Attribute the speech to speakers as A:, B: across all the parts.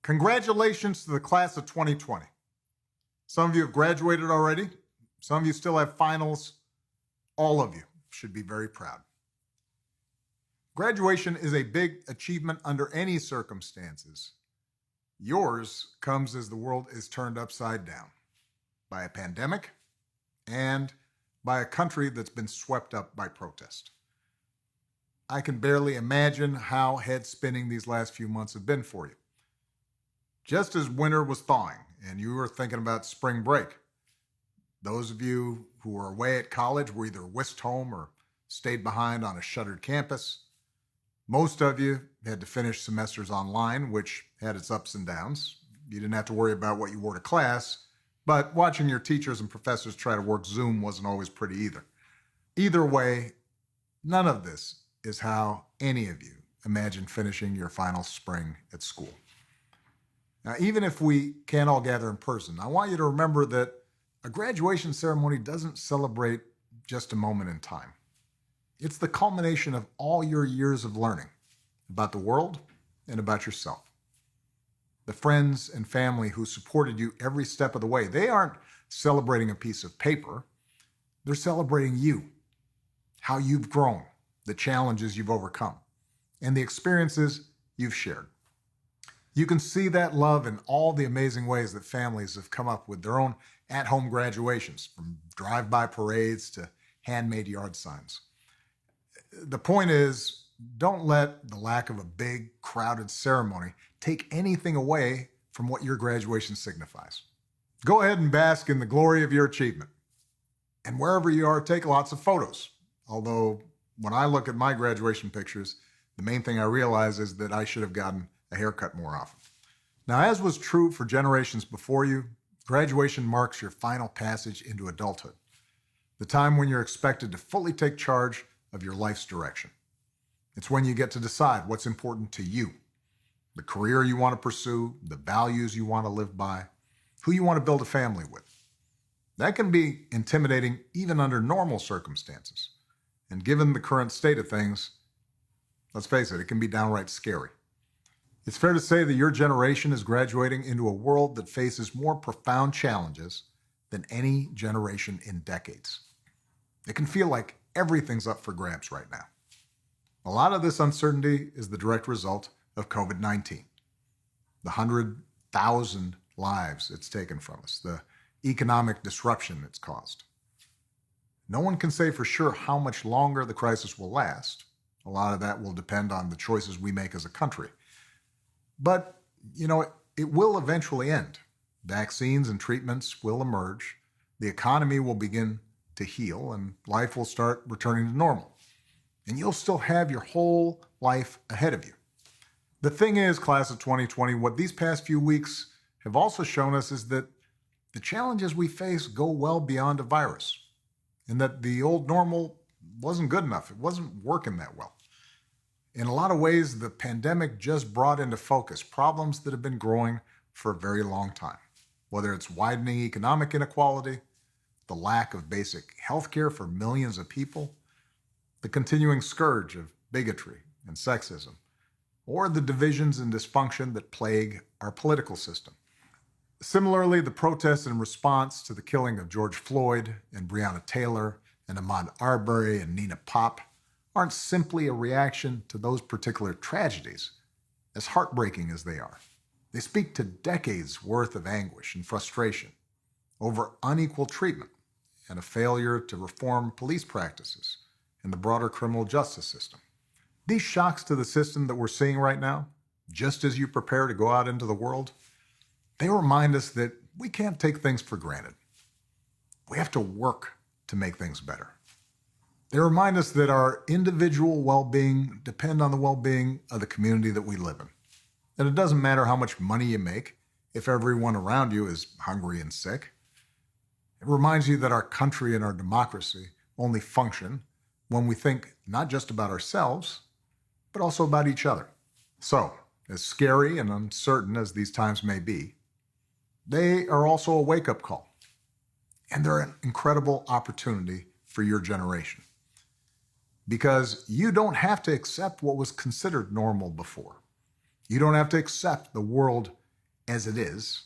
A: Congratulations to the class of 2020. Some of you have graduated already. Some of you still have finals. All of you should be very proud. Graduation is a big achievement under any circumstances. Yours comes as the world is turned upside down by a pandemic and by a country that's been swept up by protest. I can barely imagine how head-spinning these last few months have been for you. Just as winter was thawing and you were thinking about spring break, those of you who were away at college were either whisked home or stayed behind on a shuttered campus. Most of you had to finish semesters online, which had its ups and downs. You didn't have to worry about what you wore to class, but watching your teachers and professors try to work Zoom wasn't always pretty either. Either way, none of this is how any of you imagine finishing your final spring at school. Now, even if we can't all gather in person, I want you to remember that a graduation ceremony doesn't celebrate just a moment in time. It's the culmination of all your years of learning about the world and about yourself. The friends and family who supported you every step of the way, they aren't celebrating a piece of paper. They're celebrating you, how you've grown, the challenges you've overcome, and the experiences you've shared. You can see that love in all the amazing ways that families have come up with their own at-home graduations, from drive-by parades to handmade yard signs. The point is, don't let the lack of a big, crowded ceremony take anything away from what your graduation signifies. Go ahead and bask in the glory of your achievement. And wherever you are, take lots of photos. Although, when I look at my graduation pictures, the main thing I realize is that I should have gotten a haircut more often. Now, as was true for generations before you, graduation marks your final passage into adulthood, the time when you're expected to fully take charge of your life's direction. It's when you get to decide what's important to you, the career you want to pursue, the values you want to live by, who you want to build a family with. That can be intimidating even under normal circumstances. And given the current state of things, let's face it, it can be downright scary. It's fair to say that your generation is graduating into a world that faces more profound challenges than any generation in decades. It can feel like everything's up for grabs right now. A lot of this uncertainty is the direct result of COVID-19, the 100,000 lives it's taken from us, the economic disruption it's caused. No one can say for sure how much longer the crisis will last. A lot of that will depend on the choices we make as a country. But, it will eventually end. Vaccines and treatments will emerge. The economy will begin to heal, and life will start returning to normal. And you'll still have your whole life ahead of you. The thing is, class of 2020, what these past few weeks have also shown us is that the challenges we face go well beyond a virus, and that the old normal wasn't good enough. It wasn't working that well. In a lot of ways, the pandemic just brought into focus problems that have been growing for a very long time, whether it's widening economic inequality, the lack of basic health care for millions of people, the continuing scourge of bigotry and sexism, or the divisions and dysfunction that plague our political system. Similarly, the protests in response to the killing of George Floyd and Breonna Taylor and Ahmaud Arbery and Nina Pop aren't simply a reaction to those particular tragedies, as heartbreaking as they are. They speak to decades worth of anguish and frustration over unequal treatment and a failure to reform police practices and the broader criminal justice system. These shocks to the system that we're seeing right now, just as you prepare to go out into the world, they remind us that we can't take things for granted. We have to work to make things better. They remind us that our individual well-being depend on the well-being of the community that we live in. And it doesn't matter how much money you make if everyone around you is hungry and sick. It reminds you that our country and our democracy only function when we think not just about ourselves, but also about each other. So, as scary and uncertain as these times may be, they are also a wake-up call. And they're an incredible opportunity for your generation. Because you don't have to accept what was considered normal before. You don't have to accept the world as it is,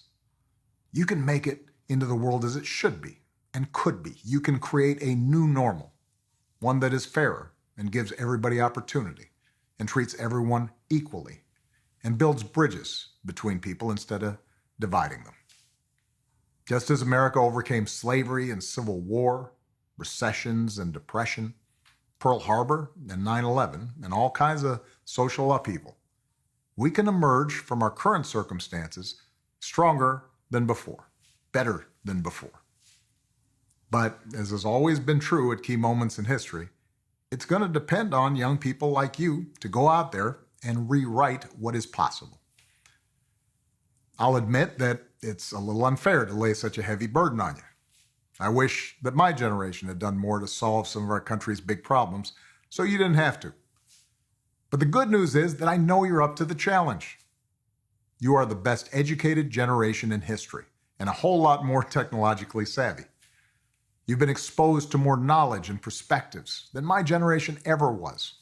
A: you can make it into the world as it should be and could be. You can create a new normal, one that is fairer and gives everybody opportunity and treats everyone equally and builds bridges between people instead of dividing them. Just as America overcame slavery and civil war, recessions and depression, Pearl Harbor and 9/11, and all kinds of social upheaval, we can emerge from our current circumstances stronger than before, better than before. But as has always been true at key moments in history, it's going to depend on young people like you to go out there and rewrite what is possible. I'll admit that it's a little unfair to lay such a heavy burden on you. I wish that my generation had done more to solve some of our country's big problems, so you didn't have to. But the good news is that I know you're up to the challenge. You are the best educated generation in history, and a whole lot more technologically savvy. You've been exposed to more knowledge and perspectives than my generation ever was.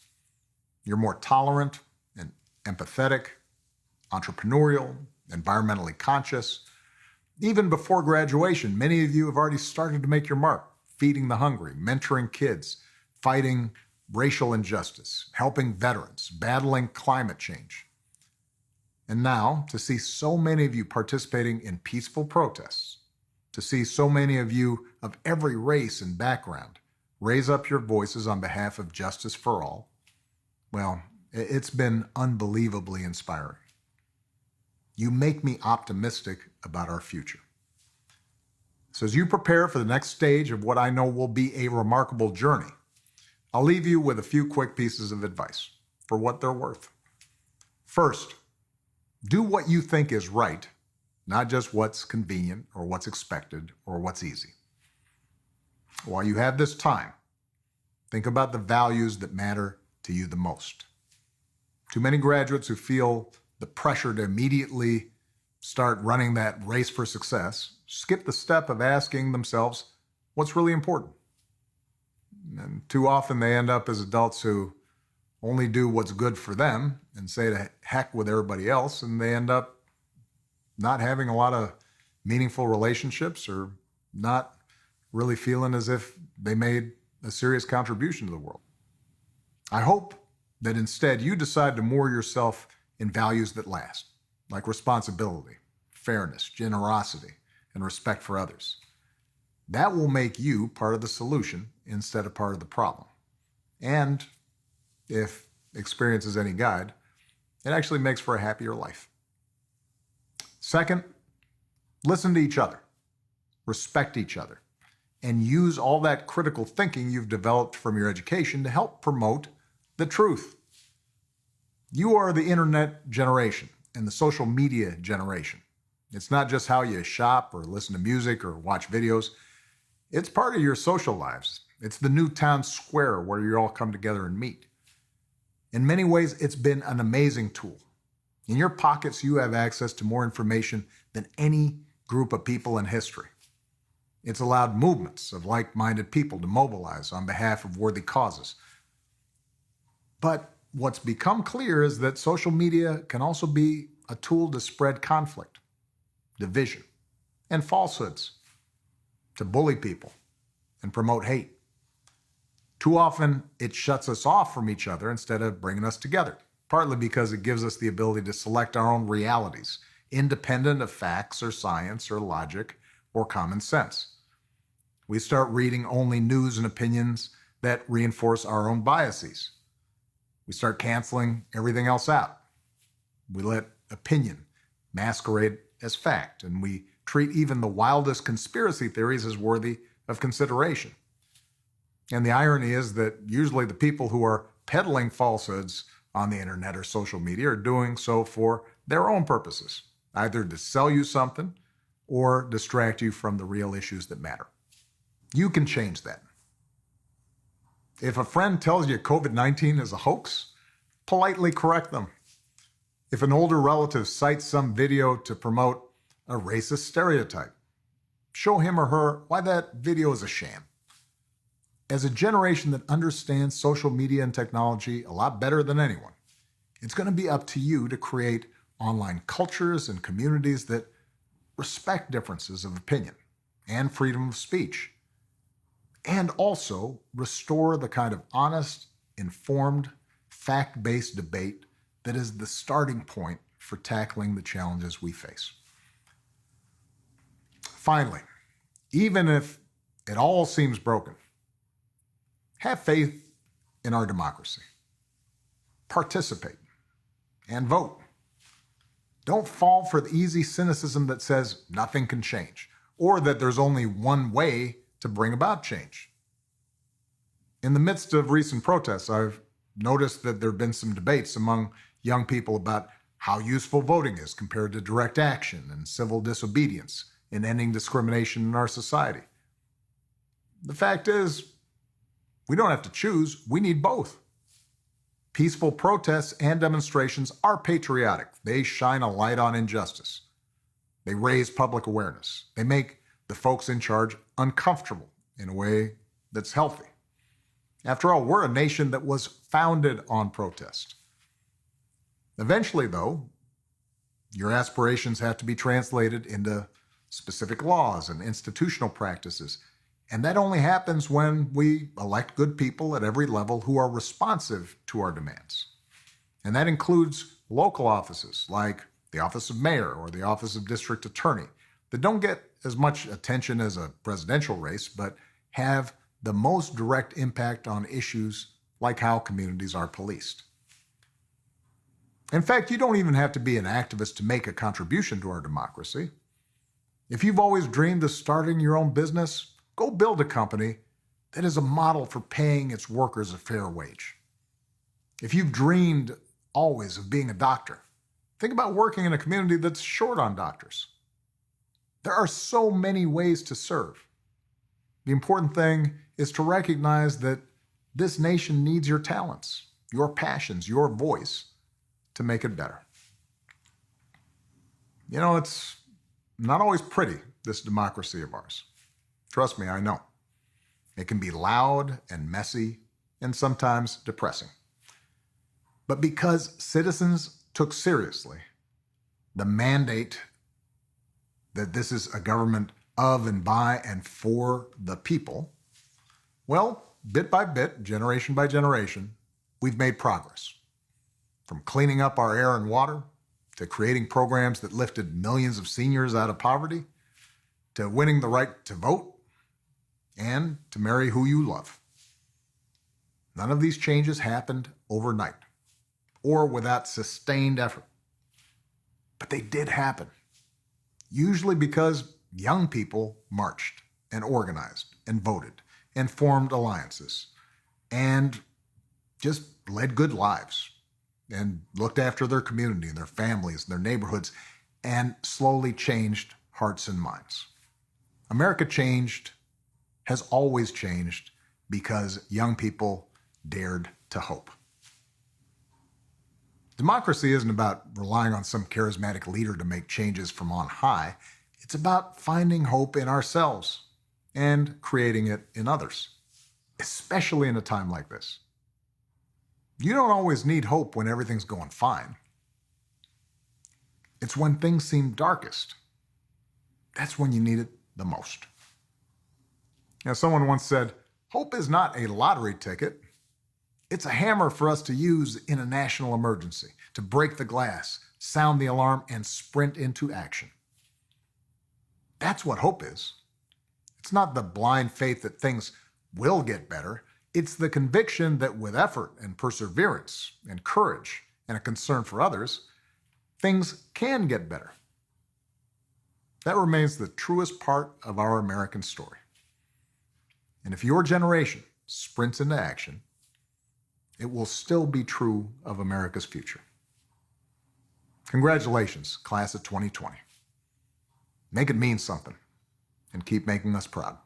A: You're more tolerant and empathetic, entrepreneurial, environmentally conscious. Even before graduation, many of you have already started to make your mark, feeding the hungry, mentoring kids, fighting racial injustice, helping veterans, battling climate change. And now, to see so many of you participating in peaceful protests, to see so many of you of every race and background raise up your voices on behalf of justice for all, well, it's been unbelievably inspiring. You make me optimistic about our future. So as you prepare for the next stage of what I know will be a remarkable journey, I'll leave you with a few quick pieces of advice for what they're worth. First, do what you think is right, not just what's convenient or what's expected or what's easy. While you have this time, think about the values that matter to you the most. Too many graduates who feel the pressure to immediately start running that race for success skip the step of asking themselves what's really important. And too often they end up as adults who only do what's good for them and say to heck with everybody else, and they end up not having a lot of meaningful relationships or not really feeling as if they made a serious contribution to the world. I hope that instead you decide to moor yourself in values that last, like responsibility, fairness, generosity, and respect for others. That will make you part of the solution instead of part of the problem. And if experience is any guide, it actually makes for a happier life. Second, listen to each other, respect each other, and use all that critical thinking you've developed from your education to help promote the truth. You are the internet generation and the social media generation. It's not just how you shop or listen to music or watch videos. It's part of your social lives. It's the new town square where you all come together and meet. In many ways, it's been an amazing tool. In your pockets, you have access to more information than any group of people in history. It's allowed movements of like-minded people to mobilize on behalf of worthy causes. But what's become clear is that social media can also be a tool to spread conflict, division, and falsehoods, to bully people and promote hate. Too often, it shuts us off from each other instead of bringing us together, partly because it gives us the ability to select our own realities, independent of facts or science or logic or common sense. We start reading only news and opinions that reinforce our own biases. We start canceling everything else out. We let opinion masquerade as fact, and we treat even the wildest conspiracy theories as worthy of consideration. And the irony is that usually the people who are peddling falsehoods on the internet or social media are doing so for their own purposes, either to sell you something or distract you from the real issues that matter. You can change that. If a friend tells you COVID-19 is a hoax, politely correct them. If an older relative cites some video to promote a racist stereotype, show him or her why that video is a sham. As a generation that understands social media and technology a lot better than anyone, it's going to be up to you to create online cultures and communities that respect differences of opinion and freedom of speech, and also restore the kind of honest, informed, fact-based debate that is the starting point for tackling the challenges we face. Finally, even if it all seems broken, have faith in our democracy. Participate and vote. Don't fall for the easy cynicism that says nothing can change, or that there's only one way to bring about change. In the midst of recent protests, I've noticed that there have been some debates among young people about how useful voting is compared to direct action and civil disobedience in ending discrimination in our society. The fact is, we don't have to choose, we need both. Peaceful protests and demonstrations are patriotic. They shine a light on injustice. They raise public awareness. They make the folks in charge uncomfortable in a way that's healthy. After all, we're a nation that was founded on protest. Eventually, though, your aspirations have to be translated into specific laws and institutional practices. And that only happens when we elect good people at every level who are responsive to our demands. And that includes local offices like the office of mayor or the office of district attorney that don't get as much attention as a presidential race, but have the most direct impact on issues like how communities are policed. In fact, you don't even have to be an activist to make a contribution to our democracy. If you've always dreamed of starting your own business, go build a company that is a model for paying its workers a fair wage. If you've dreamed always of being a doctor, think about working in a community that's short on doctors. There are so many ways to serve. The important thing is to recognize that this nation needs your talents, your passions, your voice to make it better. You know, it's not always pretty, this democracy of ours. Trust me, I know. It can be loud and messy and sometimes depressing. But because citizens took seriously the mandate that this is a government of and by and for the people, well, bit by bit, generation by generation, we've made progress. From cleaning up our air and water, to creating programs that lifted millions of seniors out of poverty, to winning the right to vote, and to marry who you love. None of these changes happened overnight or without sustained effort. But they did happen, usually because young people marched and organized and voted and formed alliances and just led good lives and looked after their community and their families and their neighborhoods and slowly changed hearts and minds. America changed, has always changed, because young people dared to hope. Democracy isn't about relying on some charismatic leader to make changes from on high. It's about finding hope in ourselves and creating it in others, especially in a time like this. You don't always need hope when everything's going fine. It's when things seem darkest. That's when you need it the most. Now, someone once said, hope is not a lottery ticket. It's a hammer for us to use in a national emergency, to break the glass, sound the alarm, and sprint into action. That's what hope is. It's not the blind faith that things will get better. It's the conviction that with effort and perseverance and courage and a concern for others, things can get better. That remains the truest part of our American story. And if your generation sprints into action, it will still be true of America's future. Congratulations, class of 2020. Make it mean something and keep making us proud.